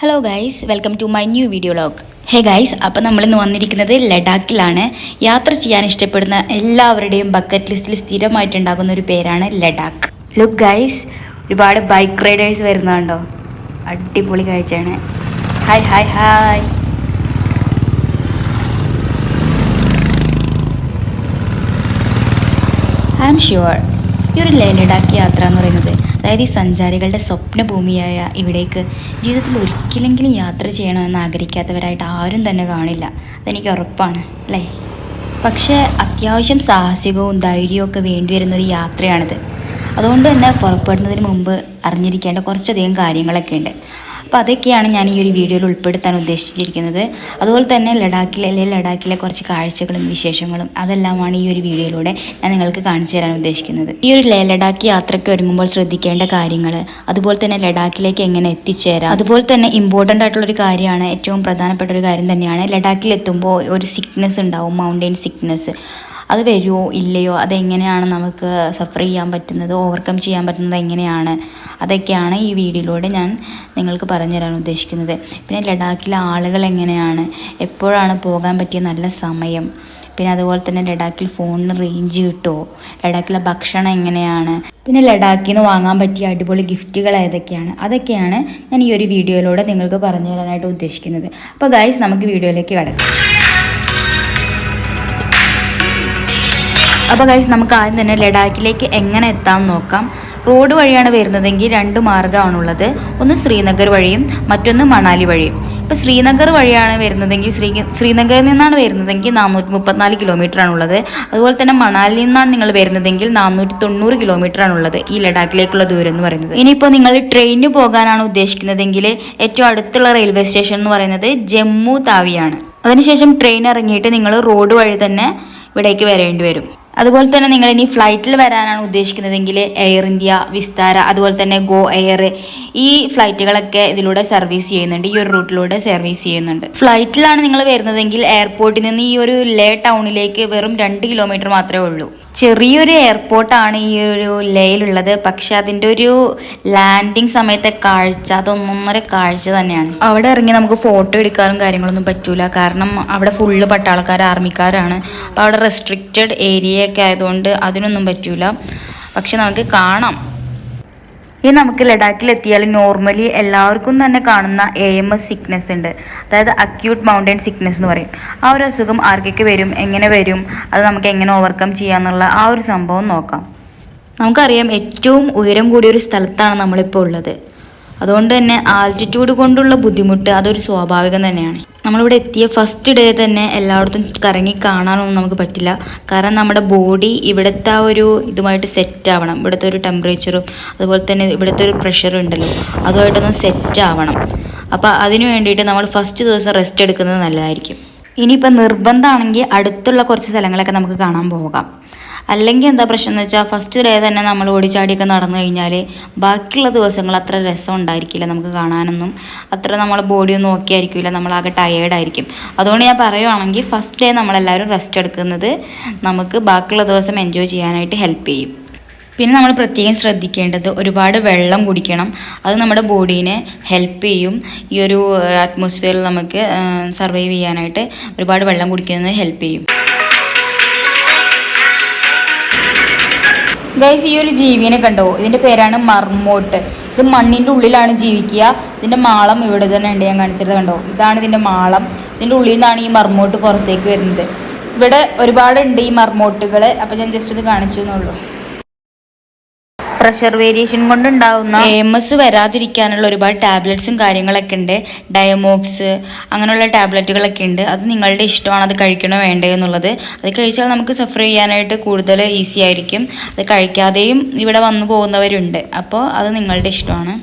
Hello guys, welcome to my new video vlog. Hey guys, അപ്പോൾ നമ്മളിന്ന് വന്നിരിക്കുന്നത് ലഡാക്കിലാണ്. യാത്ര ചെയ്യാൻ ഇഷ്ടപ്പെടുന്ന എല്ലാവരുടെയും ബക്കറ്റ് ലിസ്റ്റിൽ സ്ഥിരമായിട്ടുണ്ടാകുന്ന ഒരു പേരാണ് ലഡാക്ക്. ലുക്ക് ഗൈസ്, ഒരുപാട് ബൈക്ക് റൈഡേഴ്സ് വരുന്നുണ്ടോ? അടിപൊളി കാഴ്ചയാണ്. Hi hi hi. I am sure ഈ ഒരു ലഡാക്ക് യാത്ര എന്ന് പറയുന്നത്, അതായത് ഈ സഞ്ചാരികളുടെ സ്വപ്നഭൂമിയായ ഇവിടേക്ക് ജീവിതത്തിൽ ഒരിക്കലെങ്കിലും യാത്ര ചെയ്യണമെന്ന് ആഗ്രഹിക്കാത്തവരായിട്ട് ആരും തന്നെ കാണില്ല. അതെനിക്ക് ഉറപ്പാണ് അല്ലേ? പക്ഷേ അത്യാവശ്യം സാഹസികവും ധൈര്യവും ഒക്കെ വേണ്ടി വരുന്നൊരു യാത്രയാണിത്. അതുകൊണ്ട് തന്നെ പുറപ്പെടുന്നതിന് മുമ്പ് അറിഞ്ഞിരിക്കേണ്ട കുറച്ചധികം കാര്യങ്ങളൊക്കെ ഉണ്ട്. അപ്പോൾ അതൊക്കെയാണ് ഞാൻ ഈ ഒരു വീഡിയോയിൽ ഉൾപ്പെടുത്താൻ ഉദ്ദേശിച്ചിരിക്കുന്നത്. അതുപോലെ തന്നെ ലഡാക്കിലെ കുറച്ച് കാഴ്ചകളും വിശേഷങ്ങളും അതെല്ലാമാണ് ഈ ഒരു വീഡിയോയിലൂടെ ഞാൻ നിങ്ങൾക്ക് കാണിച്ചു തരാൻ ഉദ്ദേശിക്കുന്നത്. ഈ ഒരു ലഡാക്ക് യാത്രയ്ക്ക് ഒരുങ്ങുമ്പോൾ ശ്രദ്ധിക്കേണ്ട കാര്യങ്ങൾ, അതുപോലെ തന്നെ ലഡാക്കിലേക്ക് എങ്ങനെ എത്തിച്ചേരാം, അതുപോലെ തന്നെ ഇമ്പോർട്ടൻ്റ് ആയിട്ടുള്ളൊരു കാര്യമാണ്, ഏറ്റവും പ്രധാനപ്പെട്ട ഒരു കാര്യം തന്നെയാണ്. ലഡാക്കിൽ എത്തുമ്പോൾ ഒരു സിക്നെസ് ഉണ്ടാവും, മൗണ്ടെയിൻ സിക്നെസ്. അത് വരുമോ ഇല്ലയോ, അതെങ്ങനെയാണ് നമുക്ക് സഫർ ചെയ്യാൻ പറ്റുന്നത്, ഓവർകം ചെയ്യാൻ പറ്റുന്നത് എങ്ങനെയാണ്, അതൊക്കെയാണ് ഈ വീഡിയോയിലൂടെ ഞാൻ നിങ്ങൾക്ക് പറഞ്ഞു തരാൻ ഉദ്ദേശിക്കുന്നത്. പിന്നെ ലഡാക്കിലെ ആളുകൾ എങ്ങനെയാണ്, എപ്പോഴാണ് പോകാൻ പറ്റിയ നല്ല സമയം, പിന്നെ അതുപോലെ തന്നെ ലഡാക്കിൽ ഫോണിന് റേഞ്ച് കിട്ടുമോ, ലഡാക്കിലെ ഭക്ഷണം എങ്ങനെയാണ്, പിന്നെ ലഡാക്കിൽ നിന്ന് വാങ്ങാൻ പറ്റിയ അടിപൊളി ഗിഫ്റ്റുകൾ ഏതൊക്കെയാണ്, അതൊക്കെയാണ് ഞാൻ ഈ ഒരു വീഡിയോയിലൂടെ നിങ്ങൾക്ക് പറഞ്ഞു തരാനായിട്ട് ഉദ്ദേശിക്കുന്നത്. അപ്പോൾ ഗൈസ്, നമുക്ക് വീഡിയോയിലേക്ക് കടക്കാം. അപ്പോൾ ഗൈസ്, നമുക്ക് ആദ്യം തന്നെ ലഡാക്കിലേക്ക് എങ്ങനെ എത്താമെന്ന് നോക്കാം. റോഡ് വഴിയാണ് വരുന്നതെങ്കിൽ രണ്ട് മാർഗ്ഗമാണുള്ളത്. ഒന്ന് ശ്രീനഗർ വഴിയും മറ്റൊന്ന് മണാലി വഴിയും. ഇപ്പോൾ ശ്രീനഗർ വഴിയാണ് വരുന്നതെങ്കിൽ ശ്രീനഗറിൽ നിന്നാണ് വരുന്നതെങ്കിൽ 434 കിലോമീറ്റർ ആണുള്ളത്. അതുപോലെ തന്നെ മണാലിയിൽ നിന്നാണ് നിങ്ങൾ വരുന്നതെങ്കിൽ 490 കിലോമീറ്റർ ആണുള്ളത് ഈ ലഡാക്കിലേക്കുള്ള ദൂരം എന്ന് പറയുന്നത്. ഇനിയിപ്പോൾ നിങ്ങൾ ട്രെയിനിന് പോകാനാണ് ഉദ്ദേശിക്കുന്നതെങ്കിൽ ഏറ്റവും അടുത്തുള്ള റെയിൽവേ സ്റ്റേഷൻ എന്ന് പറയുന്നത് ജമ്മു താവിയാണ്. അതിനുശേഷം ട്രെയിൻ ഇറങ്ങിയിട്ട് നിങ്ങൾ റോഡ് വഴി തന്നെ ഇവിടേക്ക് വരേണ്ടി വരും. അതുപോലെ തന്നെ നിങ്ങൾ ഇനി ഫ്ലൈറ്റിൽ വരാനാണ് ഉദ്ദേശിക്കുന്നതെങ്കിൽ എയർ ഇന്ത്യ, വിസ്താര, അതുപോലെ തന്നെ ഗോ എയർ, ഈ ഫ്ലൈറ്റുകളൊക്കെ ഇതിലൂടെ സർവീസ് ചെയ്യുന്നുണ്ട്, ഈ ഒരു റൂട്ടിലൂടെ സർവീസ് ചെയ്യുന്നുണ്ട്. ഫ്ലൈറ്റിലാണ് നിങ്ങൾ വരുന്നതെങ്കിൽ എയർപോർട്ടിൽ നിന്ന് ഈ ഒരു ലേ ടൗണിലേക്ക് വെറും 2 കിലോമീറ്റർ മാത്രമേ ഉള്ളൂ. ചെറിയൊരു എയർപോർട്ടാണ് ഈ ഒരു ലേയിലുള്ളത്. പക്ഷെ അതിൻ്റെ ഒരു ലാൻഡിങ് സമയത്തെ കാഴ്ച അതൊന്നൊന്നര കാഴ്ച തന്നെയാണ്. അവിടെ ഇറങ്ങി നമുക്ക് ഫോട്ടോ എടുക്കാനും കാര്യങ്ങളൊന്നും പറ്റൂല, കാരണം അവിടെ ഫുള്ള് പട്ടാളക്കാർ, ആർമിക്കാരാണ്. അപ്പോൾ അവിടെ റെസ്ട്രിക്റ്റഡ് ഏരിയയൊക്കെ ആയതുകൊണ്ട് അതിനൊന്നും പറ്റൂല. പക്ഷെ നമുക്ക് കാണാം. ഇനി നമുക്ക് ലഡാക്കിൽ എത്തിയാൽ നോർമലി എല്ലാവർക്കും തന്നെ കാണുന്ന AMS സിക്നെസ് ഉണ്ട്, അതായത് അക്യൂട്ട് മൗണ്ടെയിൻ സിക്നെസ് എന്ന് പറയും. ആ ഒരു അസുഖം ആർക്കൊക്കെ വരും, എങ്ങനെ വരും, അത് നമുക്ക് എങ്ങനെ ഓവർകം ചെയ്യാന്നുള്ള ആ ഒരു സംഭവം നോക്കാം. നമുക്കറിയാം, ഏറ്റവും ഉയരം കൂടിയൊരു സ്ഥലത്താണ് നമ്മളിപ്പോൾ ഉള്ളത്. അതുകൊണ്ട് തന്നെ ആൾട്ടിറ്റ്യൂഡ് കൊണ്ടുള്ള ബുദ്ധിമുട്ട് അതൊരു സ്വാഭാവികം തന്നെയാണ്. നമ്മളിവിടെ എത്തിയ ഫസ്റ്റ് ഡേ തന്നെ എല്ലായിടത്തും കറങ്ങി കാണാനൊന്നും നമുക്ക് പറ്റില്ല, കാരണം നമ്മുടെ ബോഡി ഇവിടുത്തെ ആ ഒരു ഇതുമായിട്ട് സെറ്റ് ആവണം. ഇവിടുത്തെ ഒരു ടെമ്പറേച്ചറും അതുപോലെ തന്നെ ഇവിടുത്തെ ഒരു പ്രഷറും ഉണ്ടല്ലോ, അതുമായിട്ടൊന്ന് സെറ്റ് ആവണം. അപ്പോൾ അതിന് വേണ്ടിയിട്ട് നമ്മൾ ഫസ്റ്റ് ദിവസം റെസ്റ്റ് എടുക്കുന്നത് നല്ലതായിരിക്കും. ഇനിയിപ്പോൾ നിർബന്ധമാണെങ്കിൽ അടുത്തുള്ള കുറച്ച് സ്ഥലങ്ങളൊക്കെ നമുക്ക് കാണാൻ പോകാം. അല്ലെങ്കിൽ എന്താ പ്രശ്നം എന്ന് വെച്ചാൽ, ഫസ്റ്റ് ഡേ തന്നെ നമ്മൾ ഓടിച്ചാടിയൊക്കെ നടന്നു കഴിഞ്ഞാൽ ബാക്കിയുള്ള ദിവസങ്ങൾ അത്ര രസം ഉണ്ടായിരിക്കില്ല, നമുക്ക് കാണാനൊന്നും അത്ര നമ്മളെ ബോഡിയൊന്നും ഓക്കെ ആയിരിക്കില്ല, നമ്മളാകെ ടയേർഡായിരിക്കും. അതുകൊണ്ട് ഞാൻ പറയുവാണെങ്കിൽ ഫസ്റ്റ് ഡേ നമ്മളെല്ലാവരും റെസ്റ്റ് എടുക്കുന്നത് നമുക്ക് ബാക്കിയുള്ള ദിവസം എൻജോയ് ചെയ്യാനായിട്ട് ഹെൽപ്പ് ചെയ്യും. പിന്നെ നമ്മൾ പ്രത്യേകം ശ്രദ്ധിക്കേണ്ടത്, ഒരുപാട് വെള്ളം കുടിക്കണം. അത് നമ്മുടെ ബോഡീനെ ഹെൽപ്പ് ചെയ്യും. ഈ ഒരു അറ്റ്മോസ്ഫിയറിൽ നമുക്ക് സർവൈവ് ചെയ്യാനായിട്ട് ഒരുപാട് വെള്ളം കുടിക്കുന്നത് ഹെൽപ്പ് ചെയ്യും. ഗൈസ്, ഈ ഒരു ജീവിനെ കണ്ടോ? ഇതിൻ്റെ പേരാണ് മർമോട്ട്. ഇത് മണ്ണിൻ്റെ ഉള്ളിലാണ് ജീവിക്കുക. ഇതിൻ്റെ മാളം ഇവിടെ തന്നെ ഉണ്ട്, ഞാൻ കാണിച്ചത് കണ്ടോ? ഇതാണ് ഇതിൻ്റെ മാളം. ഇതിൻ്റെ ഉള്ളിൽ നിന്നാണ് ഈ മർമോട്ട് പുറത്തേക്ക് വരുന്നത്. ഇവിടെ ഒരുപാടുണ്ട് ഈ മർമോട്ടുകൾ. അപ്പോൾ ഞാൻ ജസ്റ്റ് ഇത് കാണിച്ചു എന്നുള്ളൂ. പ്രഷർ വേരിയേഷൻ കൊണ്ടുണ്ടാകുന്ന AMS വരാതിരിക്കാനുള്ള ഒരുപാട് ടാബ്ലറ്റ്സും കാര്യങ്ങളൊക്കെ ഉണ്ട്. ഡയമോക്സ് അങ്ങനെയുള്ള ടാബ്ലറ്റുകളൊക്കെ ഉണ്ട്. അത് നിങ്ങളുടെ ഇഷ്ടമാണ്, അത് കഴിക്കണോ വേണ്ടയോ എന്നുള്ളത്. അത് കഴിച്ചാൽ നമുക്ക് സഫർ ചെയ്യാനായിട്ട് കൂടുതൽ ഈസി ആയിരിക്കും. അത് കഴിക്കാതെയും ഇവിടെ വന്നു പോകുന്നവരുണ്ട്. അപ്പോൾ അത് നിങ്ങളുടെ ഇഷ്ടമാണ്.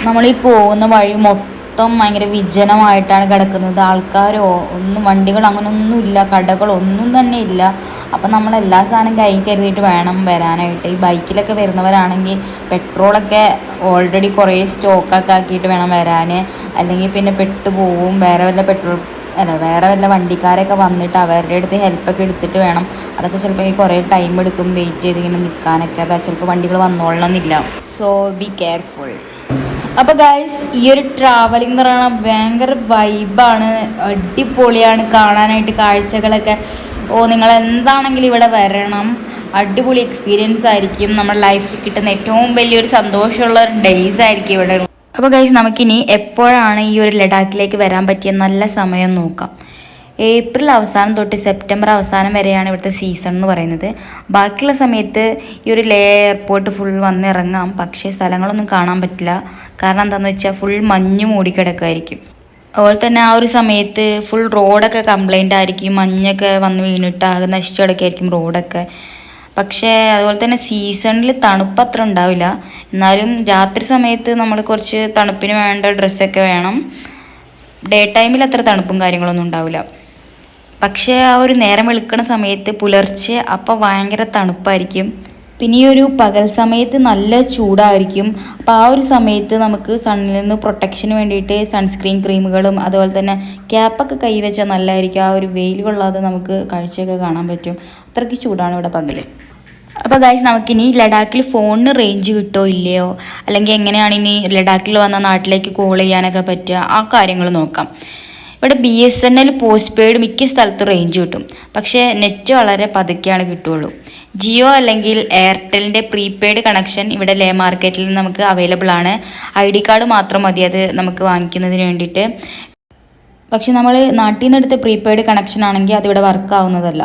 നമ്മളീ പോകുന്ന വഴി മൊത്തം ഭയങ്കര വിജനമായിട്ടാണ് കിടക്കുന്നത്. ആൾക്കാരോ ഒന്നും, വണ്ടികൾ അങ്ങനെയൊന്നും ഇല്ല, കടകളൊന്നും തന്നെ ഇല്ല. അപ്പം നമ്മൾ എല്ലാ സാധനം കൈ കരുതിയിട്ട് വേണം വരാനായിട്ട്. ഈ ബൈക്കിലൊക്കെ വരുന്നവരാണെങ്കിൽ പെട്രോളൊക്കെ ഓൾറെഡി കുറേ സ്റ്റോക്കൊക്കെ ആക്കിയിട്ട് വേണം വരാൻ, അല്ലെങ്കിൽ പിന്നെ പെട്ടുപോവും, വേറെ വല്ല പെട്രോൾ അല്ല വേറെ വല്ല വണ്ടിക്കാരൊക്കെ വന്നിട്ട് അവരുടെ അടുത്ത് ഹെൽപ്പൊക്കെ എടുത്തിട്ട് വേണം. അതൊക്കെ ചിലപ്പോൾ കുറേ ടൈം എടുക്കും വെയിറ്റ് ചെയ്ത് ഇങ്ങനെ നിൽക്കാനൊക്കെ. അപ്പോൾ ചിലപ്പോൾ വണ്ടികൾ വന്നോളണമെന്നില്ല. So be careful. അപ്പോൾ ഗൈസ്, ഈ ഒരു ട്രാവലിംഗ് എന്ന് പറയുന്നത് ഭയങ്കര വൈബാണ്, അടിപൊളിയാണ് കാണാനായിട്ട് കാഴ്ചകളൊക്കെ. നിങ്ങൾ എന്താണെങ്കിലും ഇവിടെ വരണം, അടിപൊളി എക്സ്പീരിയൻസ് ആയിരിക്കും. നമ്മുടെ ലൈഫിൽ കിട്ടുന്ന ഏറ്റവും വലിയൊരു സന്തോഷമുള്ള ഡേയ്സ് ആയിരിക്കും ഇവിടെ. അപ്പോൾ ഗൈസ്, നമുക്കിനി എപ്പോഴാണ് ഈ ഒരു ലഡാക്കിലേക്ക് വരാൻ പറ്റിയ നല്ല സമയം നോക്കാം. ഏപ്രിൽ അവസാനം തൊട്ട് സെപ്റ്റംബർ അവസാനം വരെയാണ് ഇവിടുത്തെ സീസൺ എന്ന് പറയുന്നത്. ബാക്കിയുള്ള സമയത്ത് ഈ ഒരു എയർപോർട്ട് ഫുൾ വന്നിറങ്ങാം, പക്ഷേ സ്ഥലങ്ങളൊന്നും കാണാൻ പറ്റില്ല. കാരണം എന്താണെന്ന് വെച്ചാൽ ഫുൾ മഞ്ഞ് മൂടിക്കിടക്കുമായിരിക്കും. അതുപോലെ തന്നെ ആ ഒരു സമയത്ത് ഫുൾ റോഡൊക്കെ കംപ്ലൈൻ്റ് ആയിരിക്കും, മഞ്ഞൊക്കെ വന്ന് വീണിട്ട് ആകെ നശിച്ചു കിടക്കായിരിക്കും റോഡൊക്കെ. പക്ഷേ അതുപോലെ തന്നെ സീസണിൽ തണുപ്പ് അത്ര ഉണ്ടാവില്ല. എന്നാലും രാത്രി സമയത്ത് നമ്മൾ കുറച്ച് തണുപ്പിന് വേണ്ട ഡ്രസ്സൊക്കെ വേണം. ഡേ ടൈമിൽ അത്ര തണുപ്പും കാര്യങ്ങളൊന്നും ഉണ്ടാവില്ല. പക്ഷേ ആ ഒരു നേരം വെളുക്കണ സമയത്ത് പുലർച്ചെ അപ്പോൾ ഭയങ്കര തണുപ്പായിരിക്കും. പിന്നെ ഈ ഒരു പകൽ സമയത്ത് നല്ല ചൂടായിരിക്കും. അപ്പോൾ ആ ഒരു സമയത്ത് നമുക്ക് സണ്ണിൽ നിന്ന് പ്രൊട്ടക്ഷന് വേണ്ടിയിട്ട് സൺസ്ക്രീൻ ക്രീമുകളും അതുപോലെ തന്നെ ക്യാപ്പൊക്കെ കൈവച്ചാൽ നല്ലതായിരിക്കും. ആ ഒരു വെയിൽ കൊള്ളാതെ നമുക്ക് കാഴ്ചയൊക്കെ കാണാൻ പറ്റും. അത്രയ്ക്ക് ചൂടാണ് ഇവിടെ പകൽ. അപ്പോൾ ഗൈസ്, നമുക്കിനി ലഡാക്കിൽ ഫോണിന് റേഞ്ച് കിട്ടുമോ ഇല്ലയോ, അല്ലെങ്കിൽ എങ്ങനെയാണ് ഇനി ലഡാക്കിൽ വന്ന നാട്ടിലേക്ക് കോൾ ചെയ്യാനൊക്കെ പറ്റുക, ആ കാര്യങ്ങൾ നോക്കാം. ഇവിടെ BSNL പോസ്റ്റ് പെയ്ഡ് മിക്ക സ്ഥലത്ത് റേഞ്ച് കിട്ടും, പക്ഷേ നെറ്റ് വളരെ പതുക്കെയാണ് കിട്ടുകയുള്ളൂ. ജിയോ അല്ലെങ്കിൽ എയർടെലിൻ്റെ പ്രീപെയ്ഡ് കണക്ഷൻ ഇവിടെ ലേ മാർക്കറ്റിൽ നിന്ന് നമുക്ക് അവൈലബിൾ ആണ്. ID കാർഡ് മാത്രം മതി അത് നമുക്ക് വാങ്ങിക്കുന്നതിന് വേണ്ടിയിട്ട്. പക്ഷെ നമ്മൾ നാട്ടിൽ നിന്ന് എടുത്ത പ്രീപെയ്ഡ് കണക്ഷൻ ആണെങ്കിൽ അതിവിടെ വർക്ക് ആവുന്നതല്ല.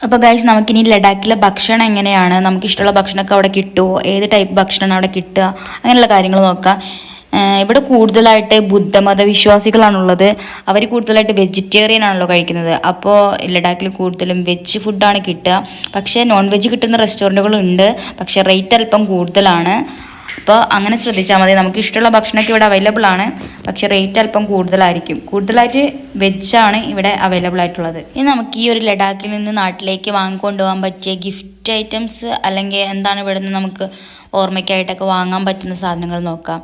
അപ്പോൾ ഗൈസ്, നമുക്കിനി ലഡാക്കിലെ ഭക്ഷണം എങ്ങനെയാണ്, നമുക്കിഷ്ടമുള്ള ഭക്ഷണമൊക്കെ അവിടെ കിട്ടുമോ, ഏത് ടൈപ്പ് ഭക്ഷണമാണ് അവിടെ കിട്ടുക, അങ്ങനെയുള്ള കാര്യങ്ങൾ നോക്കാം. ഇവിടെ കൂടുതലായിട്ട് ബുദ്ധമത വിശ്വാസികളാണുള്ളത്. അവർ കൂടുതലായിട്ട് വെജിറ്റേറിയൻ ആണല്ലോ കഴിക്കുന്നത്. അപ്പോൾ ലഡാക്കിൽ കൂടുതലും വെജ് ഫുഡാണ് കിട്ടുക. പക്ഷേ നോൺ വെജ് കിട്ടുന്ന റെസ്റ്റോറൻറ്റുകളുണ്ട്, പക്ഷേ റേറ്റ് അല്പം കൂടുതലാണ്. അപ്പോൾ അങ്ങനെ ശ്രദ്ധിച്ചാൽ മതി. നമുക്ക് ഇഷ്ടമുള്ള ഭക്ഷണമൊക്കെ ഇവിടെ അവൈലബിൾ ആണ്, പക്ഷേ റേറ്റ് അല്പം കൂടുതലായിരിക്കും. കൂടുതലായിട്ട് വെജാണ് ഇവിടെ അവൈലബിൾ ആയിട്ടുള്ളത്. ഇനി നമുക്ക് ഈ ഒരു ലഡാക്കിൽ നിന്ന് നാട്ടിലേക്ക് വാങ്ങിക്കൊണ്ടുപോകാൻ പറ്റിയ ഗിഫ്റ്റ് ഐറ്റംസ് അല്ലെങ്കിൽ എന്താണ് ഇവിടെ നിന്ന് നമുക്ക് ഓർമ്മയ്ക്കായിട്ടൊക്കെ വാങ്ങാൻ പറ്റുന്ന സാധനങ്ങൾ നോക്കാം.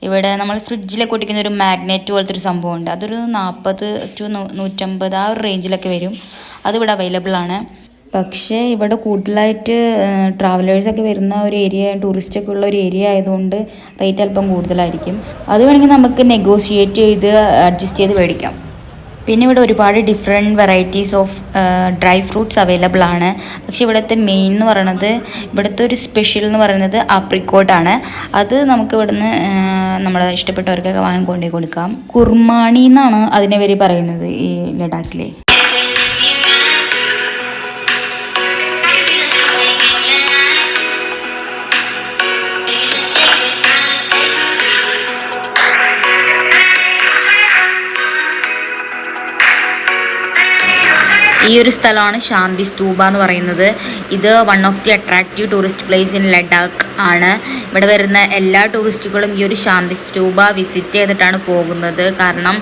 ഇവിടെ നമ്മൾ ഫ്രിഡ്ജിലൊക്കെ ഒട്ടിക്കുന്ന ഒരു മാഗ്നറ്റ് പോലത്തെ ഒരു സംഭവമുണ്ട്. അതൊരു 40 to 150 ആ ഒരു റേഞ്ചിലൊക്കെ വരും. അതിവിടെ അവൈലബിൾ ആണ്. പക്ഷേ ഇവിടെ കൂടുതലായിട്ട് ട്രാവലേഴ്സൊക്കെ വരുന്ന ഒരു ഏരിയ, ടൂറിസ്റ്റൊക്കെ ഉള്ള ഒരു ഏരിയ ആയതുകൊണ്ട് റേറ്റ് അല്പം കൂടുതലായിരിക്കും. അത് വേണമെങ്കിൽ നമുക്ക് നെഗോഷിയേറ്റ് ചെയ്ത് അഡ്ജസ്റ്റ് ചെയ്ത് മേടിക്കാം. പിന്നെ ഇവിടെ ഒരുപാട് different varieties of dry fruits available ആണ്. പക്ഷെ ഇവിടുത്തെ മെയിൻ എന്ന് പറയുന്നത്, ഇവിടുത്തെ ഒരു സ്പെഷ്യൽ എന്ന് പറയുന്നത് ആപ്രിക്കോട്ടാണ്. അത് നമുക്ക് ഇവിടുന്ന് നമ്മളെ ഇഷ്ടപ്പെട്ടവർക്കൊക്കെ വാങ്ങിക്കൊണ്ടേ കൊടുക്കാം. കുർമാണി എന്നാണ് അതിനെ വരെ പറയുന്നത് ഈ ലഡാക്കിലെ. ഈ ഒരു സ്ഥലമാണ് ശാന്തി സ്തൂപ എന്ന് പറയുന്നത്. ഇത് one of the attractive tourist place in Ladakh ആണ്. ഇവിടെ വരുന്ന എല്ലാ ടൂറിസ്റ്റുകളും ഈ ഒരു ശാന്തി സ്തൂപ വിസിറ്റ് ചെയ്തിട്ടാണ് പോകുന്നത്. കാരണം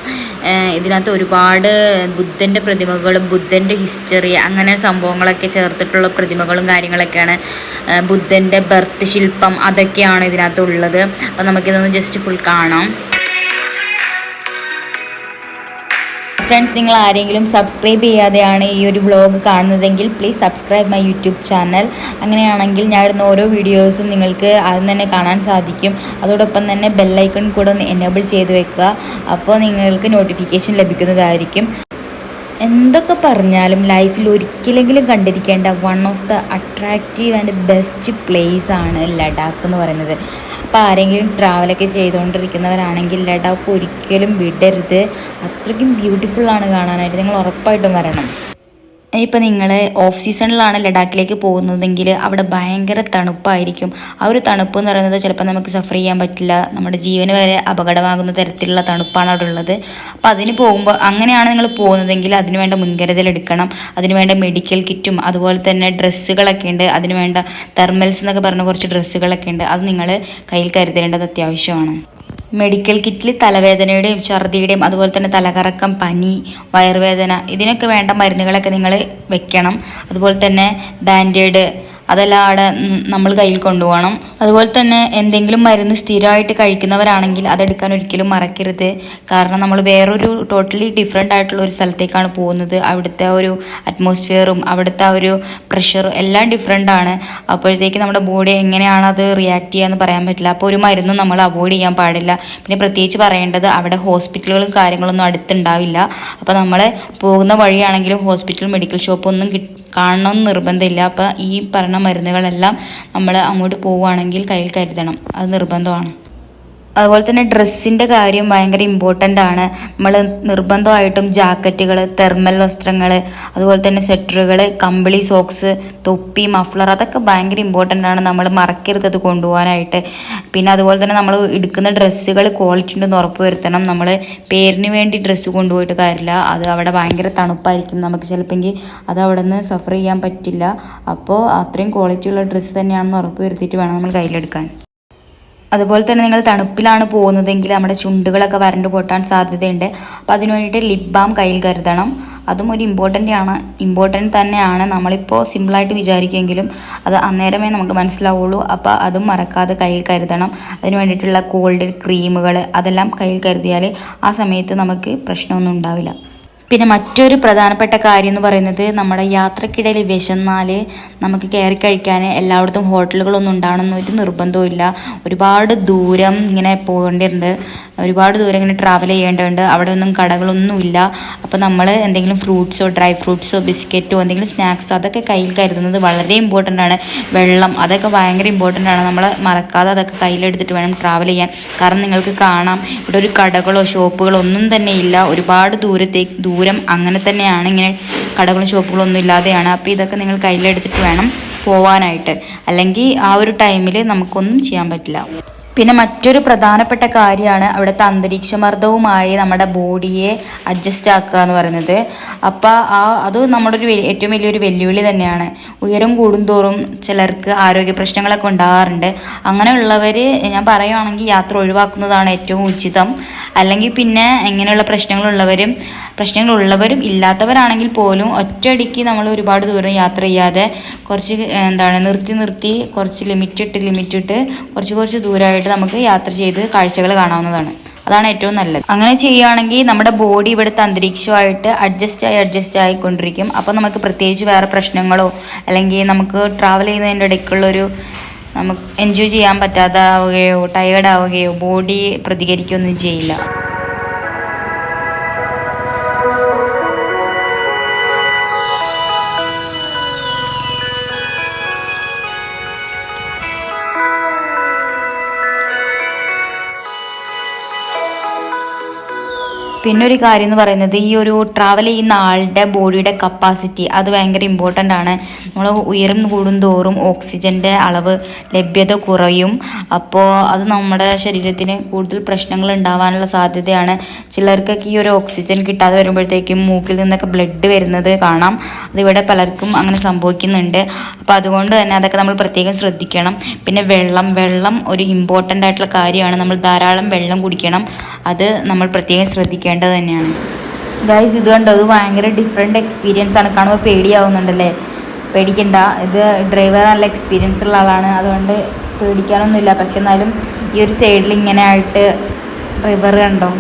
ഇതിനകത്ത് ഒരുപാട് ബുദ്ധൻ്റെ പ്രതിമകളും ബുദ്ധൻ്റെ ഹിസ്റ്ററി അങ്ങനെ സംഭവങ്ങളൊക്കെ ചേർത്തിട്ടുള്ള പ്രതിമകളും കാര്യങ്ങളൊക്കെയാണ്. ബുദ്ധൻ്റെ ബർത്ത് ശില്പം അതൊക്കെയാണ് ഇതിനകത്തുള്ളത്. അപ്പോൾ നമുക്കിതൊന്ന് ജസ്റ്റ് ഫുൾ കാണാം. ഫ്രണ്ട്സ്, നിങ്ങൾ ആരെങ്കിലും സബ്സ്ക്രൈബ് ചെയ്യാതെയാണ് ഈ ഒരു വ്ളോഗ് കാണുന്നതെങ്കിൽ please subscribe my YouTube channel. അങ്ങനെയാണെങ്കിൽ ഞാൻ ഇടുന്ന ഓരോ വീഡിയോസും നിങ്ങൾക്ക് ആദ്യം തന്നെ കാണാൻ സാധിക്കും. അതോടൊപ്പം തന്നെ ബെല്ലൈക്കൺ കൂടെ ഒന്ന് എനേബിൾ ചെയ്ത് വെക്കുക. അപ്പോൾ നിങ്ങൾക്ക് നോട്ടിഫിക്കേഷൻ ലഭിക്കുന്നതായിരിക്കും. എന്തൊക്കെ പറഞ്ഞാലും ലൈഫിൽ ഒരിക്കലെങ്കിലും കണ്ടിരിക്കേണ്ട one of the attractive and best place ആണ് ലഡാക്ക് എന്ന് പറയുന്നത്. അപ്പോൾ ആരെങ്കിലും ട്രാവലൊക്കെ ചെയ്തുകൊണ്ടിരിക്കുന്നവരാണെങ്കിൽ ലഡാക്ക് ഒരിക്കലും വിടരുത്. അത്രയ്ക്കും ബ്യൂട്ടിഫുള്ളാണ് കാണാനായിട്ട്. നിങ്ങൾ ഉറപ്പായിട്ടും വരണം. ഇപ്പോൾ നിങ്ങൾ ഓഫ് സീസണിലാണ് ലഡാക്കിലേക്ക് പോകുന്നതെങ്കിൽ അവിടെ ഭയങ്കര തണുപ്പായിരിക്കും. ആ ഒരു തണുപ്പ് എന്ന് പറയുന്നത് ചിലപ്പോൾ നമുക്ക് സഫർ ചെയ്യാൻ പറ്റില്ല. നമ്മുടെ ജീവന് വരെ അപകടമാകുന്ന തരത്തിലുള്ള തണുപ്പാണ് അവിടെ ഉള്ളത്. അപ്പോൾ അതിന് പോകുമ്പോൾ അങ്ങനെയാണ് നിങ്ങൾ പോകുന്നതെങ്കിൽ അതിന് വേണ്ട മുൻകരുതൽ എടുക്കണം. അതിന് വേണ്ട മെഡിക്കൽ കിറ്റും അതുപോലെ തന്നെ ഡ്രസ്സുകളൊക്കെ ഉണ്ട്. അതിന് വേണ്ട തെർമൽസ് എന്നൊക്കെ പറഞ്ഞ കുറച്ച് ഡ്രസ്സുകളൊക്കെ ഉണ്ട്. അത് നിങ്ങൾ കയ്യിൽ കരുതേണ്ടത് അത്യാവശ്യമാണ്. മെഡിക്കൽ കിറ്റിൽ തലവേദനയുടെയും ഛർദിയുടെയും അതുപോലെ തന്നെ തലകറക്കം, പനി, വയറുവേദന ഇതിനൊക്കെ വേണ്ട മരുന്നുകളൊക്കെ നിങ്ങൾ വെക്കണം. അതുപോലെ തന്നെ ബാൻഡേഡ് അതെല്ലാം അവിടെ നമ്മൾ കയ്യിൽ കൊണ്ടുപോകണം. അതുപോലെ തന്നെ എന്തെങ്കിലും മരുന്ന് സ്ഥിരമായിട്ട് കഴിക്കുന്നവരാണെങ്കിൽ അതെടുക്കാൻ ഒരിക്കലും മറക്കരുത്. കാരണം നമ്മൾ വേറൊരു ടോട്ടലി ഡിഫറെൻ്റ് ആയിട്ടുള്ള ഒരു സ്ഥലത്തേക്കാണ് പോകുന്നത്. അവിടുത്തെ ഒരു അറ്റ്മോസ്ഫിയറും അവിടുത്തെ ഒരു പ്രഷറും എല്ലാം ഡിഫറെൻ്റ് ആണ്. അപ്പോഴത്തേക്ക് നമ്മുടെ ബോഡി എങ്ങനെയാണ് അത് റിയാക്ട് ചെയ്യാന്ന് പറയാൻ പറ്റില്ല. അപ്പോൾ ഒരു മരുന്നും നമ്മൾ അവോയ്ഡ് ചെയ്യാൻ പാടില്ല. പിന്നെ പ്രത്യേകിച്ച് പറയേണ്ടത് അവിടെ ഹോസ്പിറ്റലുകളും കാര്യങ്ങളൊന്നും അടുത്തുണ്ടാവില്ല. അപ്പോൾ നമ്മൾ പോകുന്ന വഴിയാണെങ്കിലും ഹോസ്പിറ്റൽ മെഡിക്കൽ ഷോപ്പ് ഒന്നും കാണണമെന്ന് നിർബന്ധമില്ല. അപ്പോൾ ഈ പറഞ്ഞ മരുന്നുകളെല്ലാം നമ്മൾ അങ്ങോട്ട് പോവുകയാണെങ്കിൽ കയ്യിൽ കരുതണം, അത് നിർബന്ധമാണ്. അതുപോലെ തന്നെ ഡ്രസ്സിൻ്റെ കാര്യം ഭയങ്കര ഇമ്പോർട്ടൻ്റ് ആണ്. നമ്മൾ നിർബന്ധമായിട്ടും ജാക്കറ്റുകൾ, തെർമൽ വസ്ത്രങ്ങൾ, അതുപോലെ തന്നെ സ്വെറ്ററുകൾ, കമ്പിളി, സോക്സ്, തൊപ്പി, മഫ്ലർ, അതൊക്കെ ഭയങ്കര ഇമ്പോർട്ടൻ്റ് ആണ്. നമ്മൾ മറക്കരുത് അത് കൊണ്ടുപോകാനായിട്ട്. പിന്നെ അതുപോലെ തന്നെ നമ്മൾ എടുക്കുന്ന ഡ്രസ്സുകൾ ക്വാളിറ്റി ഉണ്ടെന്ന് ഉറപ്പ് വരുത്തണം. നമ്മൾ പേരിന് വേണ്ടി ഡ്രസ്സ് കൊണ്ടുപോയിട്ട് കാര്യമില്ല. അത് അവിടെ ഭയങ്കര തണുപ്പായിരിക്കും, നമുക്ക് ചിലപ്പോൾ അത് അവിടെ നിന്ന് സഫർ ചെയ്യാൻ പറ്റില്ല. അപ്പോൾ അത്രയും ക്വാളിറ്റിയുള്ള ഡ്രസ്സ് തന്നെയാണെന്ന് ഉറപ്പ് വരുത്തിയിട്ട് വേണം നമ്മൾ കയ്യിലെടുക്കാൻ. അതുപോലെ തന്നെ നിങ്ങൾ തണുപ്പിലാണ് പോകുന്നതെങ്കിൽ നമ്മുടെ ചുണ്ടുകളൊക്കെ വരണ്ട് പൊട്ടാൻ സാധ്യതയുണ്ട്. അപ്പോൾ അതിന് വേണ്ടിയിട്ട് ലിപ് ബാം കയ്യിൽ കരുതണം. അതും ഒരു ഇമ്പോർട്ടൻ്റ് തന്നെയാണ്. നമ്മളിപ്പോൾ സിമ്പിളായിട്ട് വിചാരിക്കുമെങ്കിലും അത് അന്നേരമേ നമുക്ക് മനസ്സിലാവുള്ളൂ. അപ്പോൾ അതും മറക്കാതെ കയ്യിൽ കരുതണം. അതിന് വേണ്ടിയിട്ടുള്ള കോൾഡ് ക്രീമുകൾ അതെല്ലാം കയ്യിൽ കരുതിയാൽ ആ സമയത്ത് നമുക്ക് പ്രശ്നമൊന്നും ഉണ്ടാവില്ല. പിന്നെ മറ്റൊരു പ്രധാനപ്പെട്ട കാര്യം എന്ന് പറയുന്നത്, നമ്മുടെ യാത്രക്കിടയിൽ വിശന്നാൽ നമുക്ക് കയറി കഴിക്കാൻ എല്ലായിടത്തും ഹോട്ടലുകളൊന്നും ഉണ്ടാവണമെന്ന് ഒരു നിർബന്ധവും ഇല്ല. ഒരുപാട് ദൂരം ഇങ്ങനെ പോകേണ്ടതുണ്ട്, ഒരുപാട് ദൂരം ഇങ്ങനെ ട്രാവൽ ചെയ്യേണ്ടതുണ്ട്. അവിടെ ഒന്നും കടകളൊന്നുമില്ല. അപ്പോൾ നമ്മൾ എന്തെങ്കിലും ഫ്രൂട്ട്സോ ഡ്രൈ ഫ്രൂട്ട്സോ ബിസ്ക്കറ്റോ എന്തെങ്കിലും സ്നാക്സോ അതൊക്കെ കയ്യിൽ കരുതുന്നത് വളരെ ഇമ്പോർട്ടൻ്റ് ആണ്. വെള്ളം അതൊക്കെ ഭയങ്കര ഇമ്പോർട്ടൻ്റ് ആണ്. നമ്മൾ മറക്കാതെ അതൊക്കെ കയ്യിലെടുത്തിട്ട് വേണം ട്രാവൽ ചെയ്യാൻ. കാരണം നിങ്ങൾക്ക് കാണാം ഇവിടെ ഒരു കടകളോ ഷോപ്പുകളോ ഒന്നും തന്നെ ഇല്ല. ഒരുപാട് ദൂരം അങ്ങനെ തന്നെയാണ്, ഇങ്ങനെ കടകളും ഷോപ്പുകളും ഒന്നും ഇല്ലാതെയാണ്. അപ്പോൾ ഇതൊക്കെ നിങ്ങൾ കയ്യിലെടുത്തിട്ട് വേണം പോവാനായിട്ട്, അല്ലെങ്കിൽ ആ ഒരു ടൈമിൽ നമുക്കൊന്നും ചെയ്യാൻ പറ്റില്ല. പിന്നെ മറ്റൊരു പ്രധാനപ്പെട്ട കാര്യമാണ് അവിടുത്തെ അന്തരീക്ഷമർദ്ദവുമായി നമ്മുടെ ബോഡിയെ അഡ്ജസ്റ്റ് ആക്കുക എന്ന് പറയുന്നത്. അപ്പോൾ അത് നമ്മുടെ ഏറ്റവും വലിയൊരു വെല്ലുവിളി തന്നെയാണ്. ഉയരം കൂടുന്തോറും ചിലർക്ക് ആരോഗ്യ പ്രശ്നങ്ങളൊക്കെ ഉണ്ടാകാറുണ്ട്. അങ്ങനെയുള്ളവർ ഞാൻ പറയുകയാണെങ്കിൽ യാത്ര ഒഴിവാക്കുന്നതാണ് ഏറ്റവും ഉചിതം. അല്ലെങ്കിൽ പിന്നെ ഇങ്ങനെയുള്ള പ്രശ്നങ്ങളുള്ളവരും ഇല്ലാത്തവരാണെങ്കിൽ പോലും ഒറ്റയടിക്ക് നമ്മൾ ഒരുപാട് ദൂരം യാത്ര ചെയ്യാതെ കുറച്ച് നിർത്തി കുറച്ച് ലിമിറ്റിട്ട് കുറച്ച് ദൂരമായിട്ട് നമുക്ക് യാത്ര ചെയ്ത് കാഴ്ചകൾ കാണാവുന്നതാണ്. അതാണ് ഏറ്റവും നല്ലത്. അങ്ങനെ ചെയ്യുകയാണെങ്കിൽ നമ്മുടെ ബോഡി ഇവിടുത്തെ അന്തരീക്ഷമായിട്ട് അഡ്ജസ്റ്റ് ആയിക്കൊണ്ടിരിക്കും. അപ്പോൾ നമുക്ക് പ്രത്യേകിച്ച് വേറെ പ്രശ്നങ്ങളോ അല്ലെങ്കിൽ നമുക്ക് ട്രാവൽ ചെയ്യുന്നതിൻ്റെ ഇടയ്ക്കുള്ളൊരു നമുക്ക് എൻജോയ് ചെയ്യാൻ പറ്റാതാവുകയോ ടയേർഡ് ആവുകയോ ബോഡി പ്രതികരിക്കുകയൊന്നും ചെയ്യില്ല. പിന്നെ ഒരു കാര്യം എന്ന് പറയുന്നത്, ഈ ഒരു ട്രാവൽ ചെയ്യുന്ന ആളുടെ ബോഡിയുടെ കപ്പാസിറ്റി അത് ഭയങ്കര ഇമ്പോർട്ടൻ്റ് ആണ്. നമ്മൾ ഉയരം കൂടുന്തോറും ഓക്സിജൻ്റെ അളവ് ലഭ്യത കുറയും. അപ്പോൾ അത് നമ്മുടെ ശരീരത്തിന് കൂടുതൽ പ്രശ്നങ്ങൾ ഉണ്ടാവാനുള്ള സാധ്യതയാണ്. ചിലർക്കൊക്കെ ഈ ഒരു ഓക്സിജൻ കിട്ടാതെ വരുമ്പോഴത്തേക്കും മൂക്കിൽ നിന്നൊക്കെ ബ്ലഡ് വരുന്നത് കാണാം. അതിവിടെ പലർക്കും അങ്ങനെ സംഭവിക്കുന്നുണ്ട്. അപ്പോൾ അതുകൊണ്ട് തന്നെ അതൊക്കെ നമ്മൾ പ്രത്യേകം ശ്രദ്ധിക്കണം. പിന്നെ വെള്ളം ഒരു ഇമ്പോർട്ടൻ്റ് ആയിട്ടുള്ള കാര്യമാണ്. നമ്മൾ ധാരാളം വെള്ളം കുടിക്കണം. അത് നമ്മൾ പ്രത്യേകം ശ്രദ്ധിക്കേണ്ടത് തന്നെയാണ്. ഗൈസ്, ഇത് കണ്ടോ, ഇത് ഭയങ്കര ഡിഫറെൻ്റ് എക്സ്പീരിയൻസ് ആണ്. കാണുമ്പോൾ പേടിയാവുന്നുണ്ടല്ലേ? പേടിക്കണ്ട, ഇത് ഡ്രൈവർ നല്ല എക്സ്പീരിയൻസ് ഉള്ള ആളാണ്, അതുകൊണ്ട് പേടിക്കാനൊന്നുമില്ല. പക്ഷെ എന്നാലും ഈ ഒരു സൈഡിൽ ഇങ്ങനെ ആയിട്ട് റിവർ കണ്ടോ,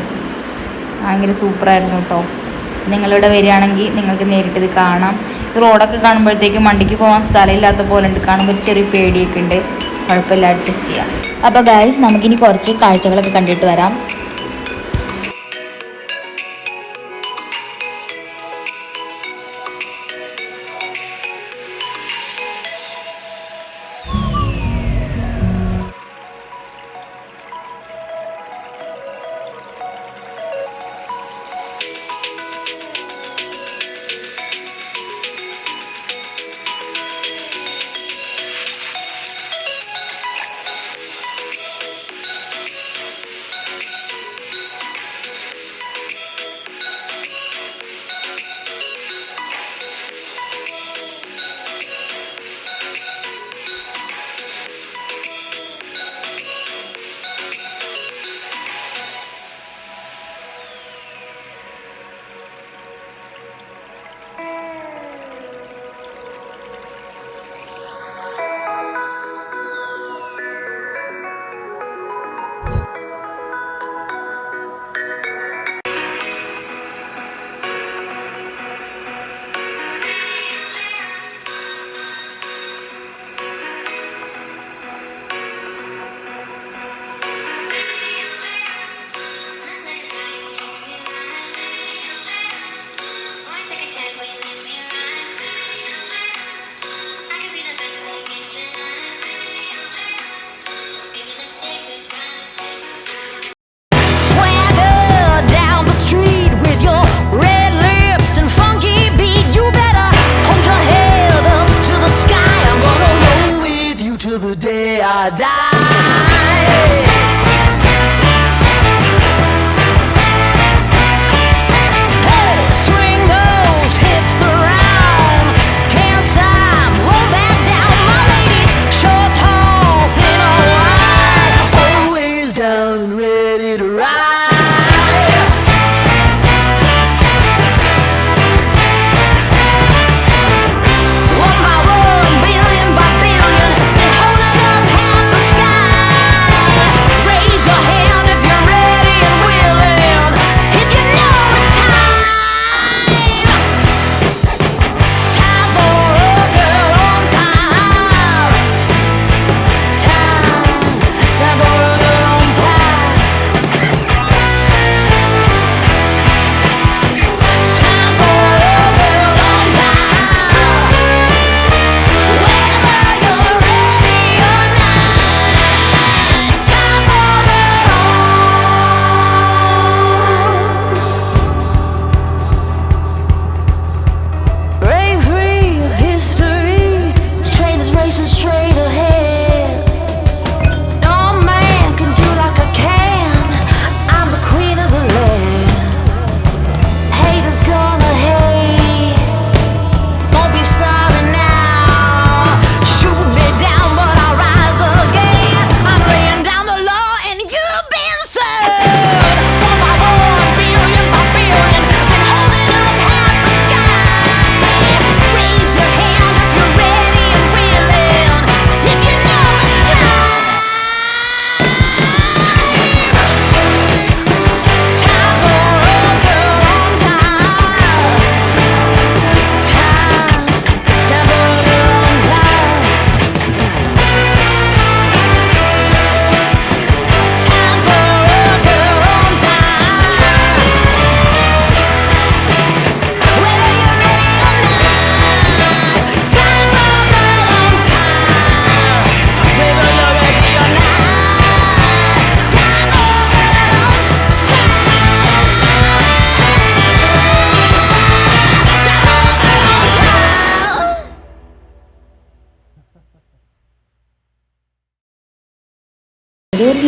ഭയങ്കര സൂപ്പറായിരുന്നു കേട്ടോ. നിങ്ങളിവിടെ വരികയാണെങ്കിൽ നിങ്ങൾക്ക് നേരിട്ട് ഇത് കാണാം. ഈ റോഡൊക്കെ കാണുമ്പോഴത്തേക്കും വണ്ടിക്ക് പോകാൻ സ്ഥലമില്ലാത്ത പോലെ ഉണ്ട്. കാണുമ്പോൾ ഒരു ചെറിയ പേടിയൊക്കെ ഉണ്ട്. കുഴപ്പമില്ല, അഡ്ജസ്റ്റ് ചെയ്യാം. അപ്പോൾ ഗൈസ്, നമുക്കിനി കുറച്ച് കാഴ്ചകളൊക്കെ കണ്ടിട്ട് വരാം.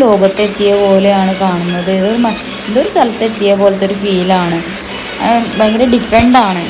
ലോകത്തെത്തിയ പോലെയാണ് കാണുന്നത്. ഇതൊരു സ്ഥലത്തെത്തിയ പോലത്തെ ഒരു ഫീലാണ്. ഭയങ്കര ഡിഫറെൻ്റ് ആണ്.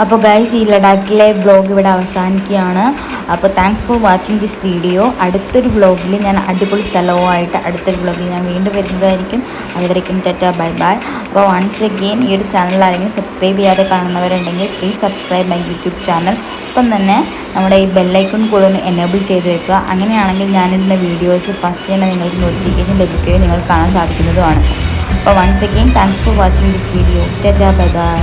അപ്പോൾ ഗൈസ്, ഈ ലഡാക്കിലെ വ്ളോഗ് ഇവിടെ അവസാനിക്കുകയാണ്. അപ്പോൾ thanks for watching this video. അടുത്തൊരു വ്ളോഗിൽ ഞാൻ അടിപൊളി സ്ഥലവുമായിട്ട് അടുത്തൊരു വ്ളോഗിൽ ഞാൻ വീണ്ടും വരുന്നതായിരിക്കും. അതുവരേക്കും ടാറ്റ, ബൈ ബൈ. അപ്പോൾ വൺസ് അഗെയിൻ ഈ ഒരു ചാനൽ ആരെങ്കിലും സബ്സ്ക്രൈബ് ചെയ്യാതെ കാണുന്നവരുണ്ടെങ്കിൽ please subscribe my YouTube channel. ഒപ്പം തന്നെ നമ്മുടെ ഈ ബെല്ലൈക്കൺ കൂടെ ഒന്ന് എനേബിൾ ചെയ്ത് വെക്കുക. അങ്ങനെയാണെങ്കിൽ ഞാനിടുന്ന വീഡിയോസ് ഫസ്റ്റ് തന്നെ നിങ്ങൾക്ക് നോട്ടിഫിക്കേഷൻ ലഭിക്കുകയും നിങ്ങൾക്ക് കാണാൻ സാധിക്കുന്നതുമാണ്. അപ്പോൾ once again thanks for watching this video. Tata, bye by.